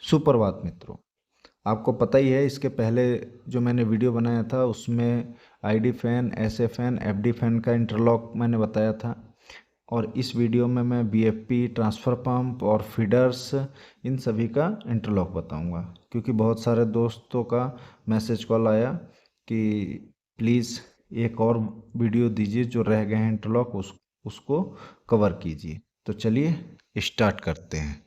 सुप्रभात मित्रों। आपको पता ही है, इसके पहले जो मैंने वीडियो बनाया था उसमें ID fan, SA fan, FD fan का इंटरलॉक मैंने बताया था। और इस वीडियो में मैं बीएफपी, ट्रांसफ़र पंप और फीडर्स इन सभी का इंटरलॉक बताऊंगा, क्योंकि बहुत सारे दोस्तों का मैसेज कॉल आया कि प्लीज़ एक और वीडियो दीजिए, जो रह गए हैं इंटरलॉक उसको कवर कीजिए। तो चलिए स्टार्ट करते हैं।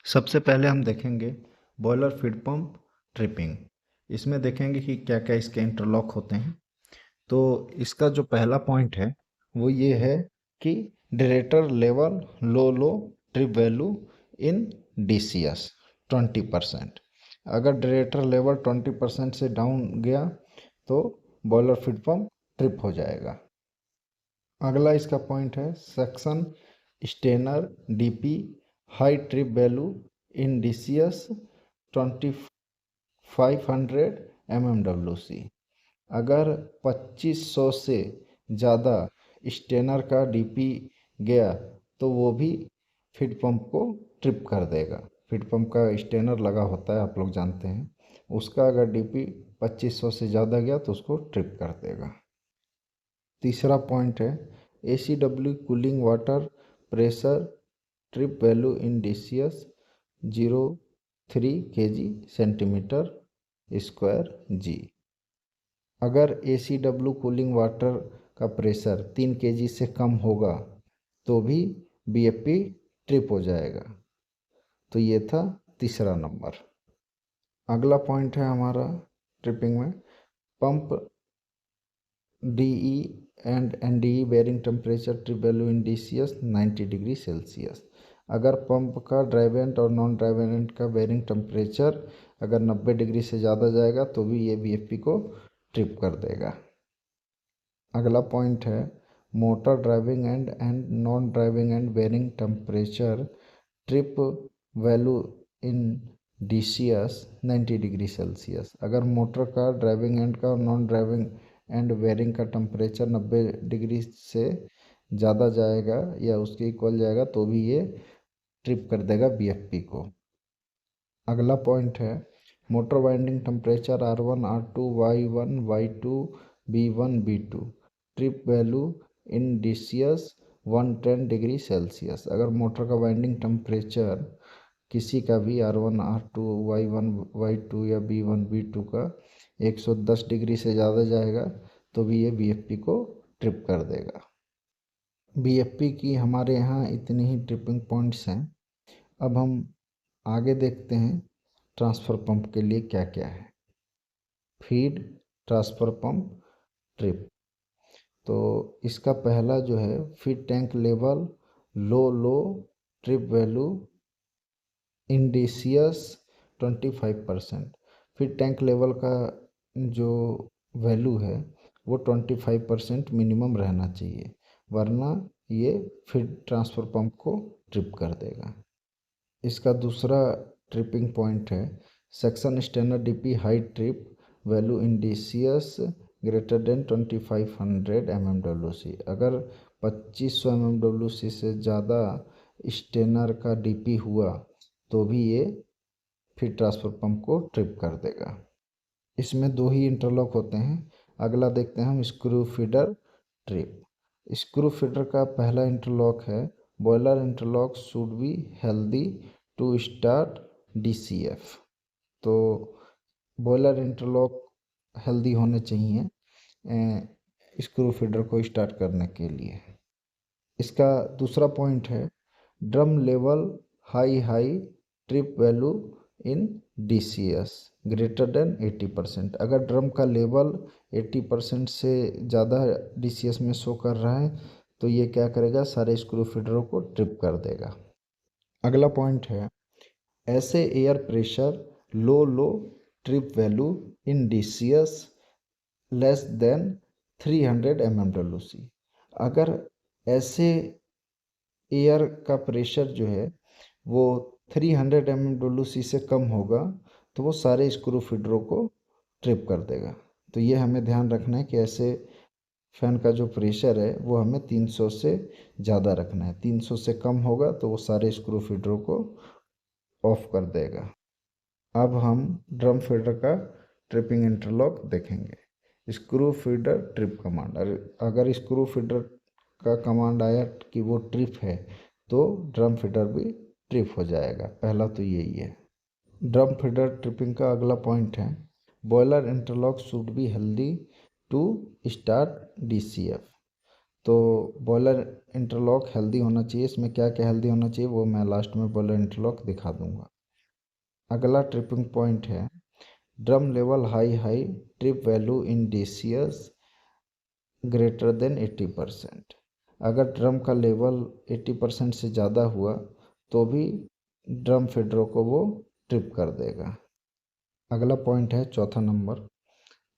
सबसे पहले हम देखेंगे बॉयलर फीड पंप ट्रिपिंग। इसमें देखेंगे कि क्या क्या इसके इंटरलॉक होते हैं। तो इसका जो पहला पॉइंट है वो ये है कि director level low trip value in DCS 20%। अगर डायरेक्टर लेवल 20% से डाउन गया तो बॉयलर फीड पंप ट्रिप हो जाएगा। अगला इसका पॉइंट है section strainer DP high trip value in DCS 2500 mmWc। अगर 2500 से ज़्यादा स्टेनर का DP गया तो वो भी फीड पंप को ट्रिप कर देगा। फीड पंप का स्टेनर लगा होता है, आप लोग जानते हैं, उसका अगर DP 2500 से ज़्यादा गया तो उसको ट्रिप कर देगा। तीसरा पॉइंट है ACW cooling water pressure trip value in DCS 0.3 kg centimetre square जी। अगर ACW कूलिंग वाटर का प्रेशर 3 kg से कम होगा तो भी BFP ट्रिप हो जाएगा। तो ये था तीसरा नंबर। अगला पॉइंट है हमारा ट्रिपिंग में pump DE and NDE bearing temperature trip value in DCS 90 degree Celsius. अगर पंप का ड्राइवेंट और नॉन ड्राइवेंट का बेयरिंग टेम्परेचर अगर 90 डिग्री से ज़्यादा जाएगा तो भी ये BFP को ट्रिप कर देगा। अगला पॉइंट है motor driving and non driving and bearing temperature trip value in DCS 90 degree Celsius. अगर मोटर का ड्राइविंग एंड का और नॉन ड्राइविंग एंड बेयरिंग का टेम्परेचर 90 डिग्री से ज़्यादा जाएगा या उसके इक्वल जाएगा तो भी ये ट्रिप कर देगा BFP को। अगला पॉइंट है motor winding temperature R1, R2, Y1, Y2, B1, B2 trip value in DCS 110 degree Celsius. अगर मोटर का वाइंडिंग टेम्परेचर किसी का भी R1, R2, Y1, Y2 या B1, B2 का 110 डिग्री से ज़्यादा जाएगा तो भी ये BFP को ट्रिप कर देगा। BFP की हमारे यहाँ इतनी ही ट्रिपिंग पॉइंट्स हैं। अब हम आगे देखते हैं ट्रांसफ़र पंप के लिए क्या क्या है। Feed transfer pump trip. तो इसका पहला जो है feed tank level low trip value in DCS 25%। फिर टैंक लेवल का जो वैल्यू है वो 25% मिनिमम रहना चाहिए, वरना ये फिर ट्रांसफ़र पंप को ट्रिप कर देगा। इसका दूसरा ट्रिपिंग पॉइंट है section standard DP high trip value in DCS greater than 2500 mmWc। अगर 2500 mmWc से ज़्यादा स्टेनर का DP हुआ तो भी ये फिर ट्रांसफ़र पंप को ट्रिप कर देगा। इसमें दो ही इंटरलॉक होते हैं। अगला देखते हैं हम screw feeder trip. Screw feeder का पहला इंटरलॉक है boiler interlock should be healthy to start DCF। तो बॉयलर इंटरलॉक हेल्दी होने चाहिए स्क्रू फीडर को स्टार्ट करने के लिए। इसका दूसरा पॉइंट है drum level high trip value in DCS greater than 80%। अगर ड्रम का लेवल 80% से ज़्यादा DCS में शो कर रहा है तो ये क्या करेगा, सारे स्क्रू फीडरों को ट्रिप कर देगा। अगला पॉइंट है ऐसे air pressure low trip value in DCS less than 300 mmWc। अगर ऐसे एयर का प्रेशर जो है वो 300 mmWc से कम होगा तो वो सारे स्क्रू फीडरों को ट्रिप कर देगा। तो ये हमें ध्यान रखना है कि ऐसे फैन का जो प्रेशर है वो हमें 300 से ज़्यादा रखना है। 300 से कम होगा तो वो सारे स्क्रू फीडरों को ऑफ कर देगा। अब हम ड्रम फीडर का ट्रिपिंग इंटरलॉक देखेंगे। स्क्रू फीडर ट्रिप कमांड, अगर स्क्रू फीडर का कमांड आया कि वो ट्रिप है तो ड्रम फीडर भी ट्रिप हो जाएगा। पहला तो यही है। ड्रम फीडर ट्रिपिंग का अगला पॉइंट है boiler interlock should be healthy to start DCF। तो बॉयलर इंटरलॉक हेल्दी होना चाहिए। इसमें क्या क्या हेल्दी होना चाहिए वो मैं लास्ट में बॉयलर इंटरलॉक दिखा दूंगा। अगला ट्रिपिंग पॉइंट है drum level high trip value in DCS greater than 80%। अगर ड्रम का लेवल 80% से ज़्यादा हुआ तो भी ड्रम फीडरों को वो ट्रिप कर देगा। अगला पॉइंट है चौथा नंबर,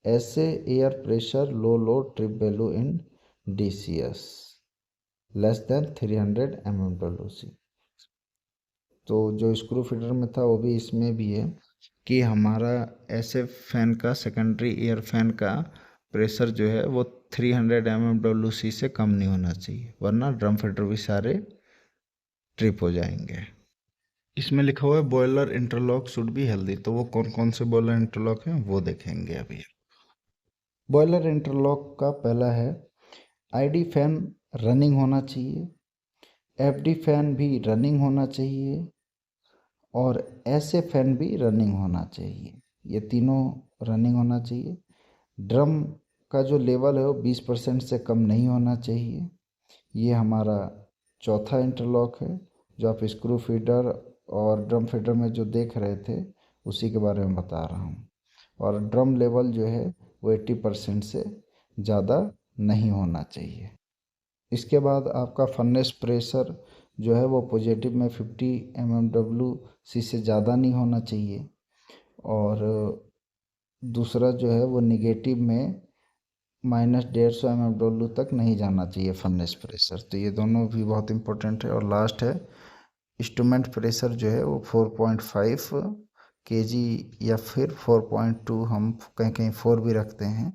ऐसे air pressure low trip value in DCS less than 300 mmWc। तो जो स्क्रू फीडर में था वो भी इसमें भी है कि हमारा ऐसे फैन का सेकेंडरी एयर फैन का प्रेशर जो है वो 300 mmWc से कम नहीं होना चाहिए, वरना ड्रम फीडर भी सारे ट्रिप हो जाएंगे। इसमें लिखा हुआ है boiler interlock should be healthy, तो वो कौन कौन से बॉयलर इंटरलॉक हैं वो देखेंगे अभी। बॉयलर इंटरलॉक का पहला है ID फैन रनिंग होना चाहिए, FD फैन भी रनिंग होना चाहिए और ऐसे फैन भी रनिंग होना चाहिए। ये तीनों रनिंग होना चाहिए। ड्रम का जो लेवल है वो 20% से कम नहीं होना चाहिए। ये हमारा चौथा इंटरलॉक है जो आप स्क्रू फीडर और ड्रम फीडर में जो देख रहे थे उसी के बारे में बता रहा हूँ। और ड्रम लेवल जो है वो 80% से ज़्यादा नहीं होना चाहिए। इसके बाद आपका फर्नेस प्रेशर जो है वो पॉजिटिव में 50 mmWc से ज़्यादा नहीं होना चाहिए और दूसरा जो है वो निगेटिव में -150 mmW तक नहीं जाना चाहिए फर्नेस प्रेशर। तो ये दोनों भी बहुत इंपॉर्टेंट है। और लास्ट है इंस्ट्रूमेंट प्रेशर जो है वो 4.5 kg या फिर 4.2, हम कहीं कहीं 4 भी रखते हैं।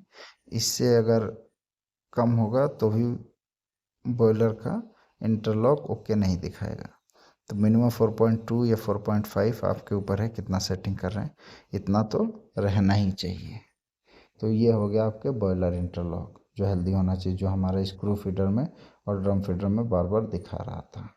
इससे अगर कम होगा तो भी बॉयलर का इंटरलॉक ओके नहीं दिखाएगा। तो मिनिमम 4.2 या 4.5 आपके ऊपर है कितना सेटिंग कर रहे हैं, इतना तो रहना ही चाहिए। तो ये हो गया आपके बॉयलर इंटरलॉक जो हेल्दी होना चाहिए, जो हमारे स्क्रू फीडर में और ड्रम फीडर में बार बार दिखा रहा था।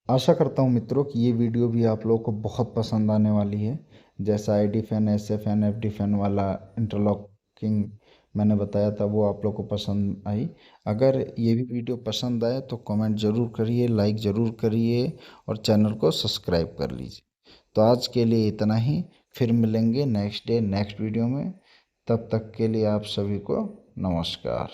आशा करता हूँ मित्रों कि ये वीडियो भी आप लोगों को बहुत पसंद आने वाली है। जैसा ID फैन, ऐसे फैन, FD फैन वाला इंटरलॉकिंग मैंने बताया था वो आप लोग को पसंद आई। अगर ये भी वीडियो पसंद आए तो कमेंट ज़रूर करिए, लाइक ज़रूर करिए और चैनल को सब्सक्राइब कर लीजिए। तो आज के लिए इतना ही, फिर मिलेंगे नेक्स्ट डे नेक्स्ट वीडियो में। तब तक के लिए आप सभी को नमस्कार।